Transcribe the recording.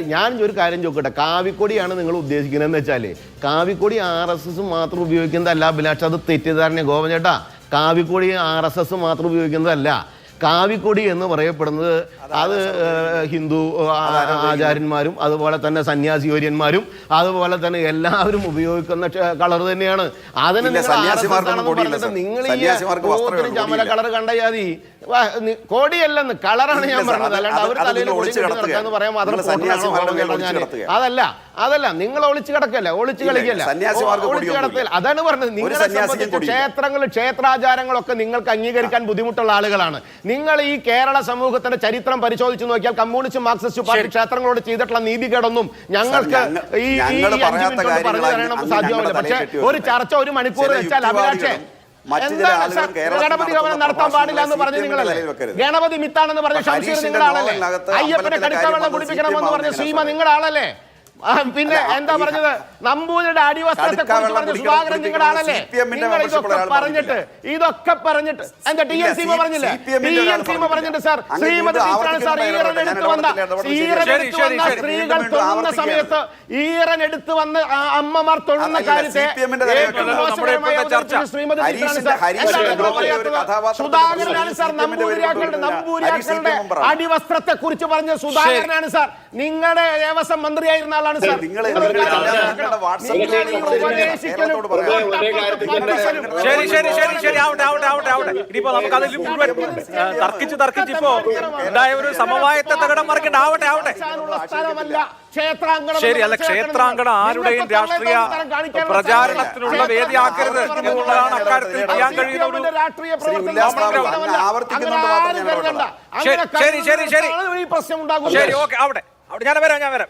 ഞാൻ ഒരു കാര്യം ചോദിക്കട്ടെ, കാവിക്കൊടിയാണ് നിങ്ങൾ ഉദ്ദേശിക്കുന്നതെന്ന് വെച്ചാല് കാവിക്കൊടി RSS മാത്രം ഉപയോഗിക്കുന്നതല്ല അഭിലാഷ്, അത് തെറ്റിദ്ധാരണ. ഗോപചേട്ടാ, കാവിക്കൊടി RSS മാത്രം ഉപയോഗിക്കുന്നതല്ല. കാവിക്കൊടി എന്ന് പറയപ്പെടുന്നത് അത് ഹിന്ദു ആചാര്യന്മാരും അതുപോലെ തന്നെ സന്യാസിവര്യന്മാരും അതുപോലെ തന്നെ എല്ലാവരും ഉപയോഗിക്കുന്ന കളർ തന്നെയാണ്. അതിന് നിങ്ങൾ ഈ ചമല കളർ കണ്ട ജാതി കോടിയല്ലെന്ന് കളറാണ് ഞാൻ പറഞ്ഞത്, അല്ലാണ്ട് അവർ തലയിൽ ഒളിച്ച് പറയാൻ മാത്രം. അതല്ല നിങ്ങൾ ഒളിച്ചു കിടക്കല്ല, ഒളിച്ചു കളിക്കല്ല, ഒളിച്ചു കിടത്തില്ല. അതാണ് പറഞ്ഞത്. നിങ്ങളെ സംബന്ധിച്ച് ക്ഷേത്രങ്ങളും ക്ഷേത്രാചാരങ്ങളൊക്കെ നിങ്ങൾക്ക് അംഗീകരിക്കാൻ ബുദ്ധിമുട്ടുള്ള ആളുകളാണ് നിങ്ങൾ. ഈ കേരള സമൂഹത്തിന്റെ ചരിത്രം പരിശോധിച്ച് നോക്കിയാൽ കമ്മ്യൂണിസ്റ്റ് മാർക്സിസ്റ്റ് പാർട്ടി ക്ഷേത്രങ്ങളോട് ചെയ്തിട്ടുള്ള നീതികേടൊന്നും ഞങ്ങൾക്ക് ഈ 5 മിനിറ്റ് കൊണ്ട് പറഞ്ഞു തരണം സാധ്യമല്ല. പക്ഷേ ഒരു ചർച്ച 1 മണിക്കൂർ വെച്ചാൽ അഭിലാഷേ ഗണപതി ഭവനം നടത്താൻ പാടില്ല എന്ന് പറഞ്ഞ് നിങ്ങളല്ലേ? ഗണപതി മിത്താണെന്ന് പറഞ്ഞ ഷംസീർ നിങ്ങളാണല്ലേ? അയ്യപ്പനെ കടുത്ത വെള്ളം കുടിപ്പിക്കണമെന്ന് പറഞ്ഞ സീമ നിങ്ങളാണല്ലേ? പിന്നെ എന്താ പറഞ്ഞത്? നമ്പൂതിരിയുടെ അടിവസ്ത്രത്തെ കുറിച്ച് പറഞ്ഞ സുധാകരൻ നിങ്ങളാണല്ലേ? നിങ്ങൾ ഇതൊക്കെ പറഞ്ഞിട്ട് എന്താ TN-സീമ പറഞ്ഞില്ലേ? TN-സീമ പറഞ്ഞിട്ട് സാർ ശ്രീമതി ടീച്ചറാണ് സാർ ഈറനെടുത്ത് വന്ന സ്ത്രീകൾ തൊഴുന്ന സമയത്ത് ഈറനെടുത്ത് വന്ന് അമ്മമാർ തൊഴുന്ന കാര്യത്തെ ശ്രീമതി ടീച്ചറാണ് സാർ. സുധാകരനാണ് സാർ നമ്പൂതിരിയാക്കളുടെ അടിവസ്ത്രത്തെ കുറിച്ച് പറഞ്ഞ സുധാകരനാണ് സാർ. നിങ്ങളുടെ ദേവസ്വം മന്ത്രിയായിരുന്ന ആളാണ് സാർ. ഇനിയിപ്പോ നമുക്ക് അതിൽ മുഴുവൻ തർക്കിച്ച് ഇപ്പോ ഉണ്ടായ ഒരു സമവായത്തെ തകടം മറിക്കണ്ട. ആവട്ടെ ശരി. അല്ല, ക്ഷേത്രാങ്കണം ആരുടെയും രാഷ്ട്രീയ പ്രചാരണത്തിനുള്ള വേദിയാക്കരുത് എന്നുള്ളതാണ് അക്കാര്യത്തിൽ ചെയ്യാൻ കഴിയുന്ന ഒരു ശരി. ഓക്കെ, അവിടെ ഞാൻ വരാം.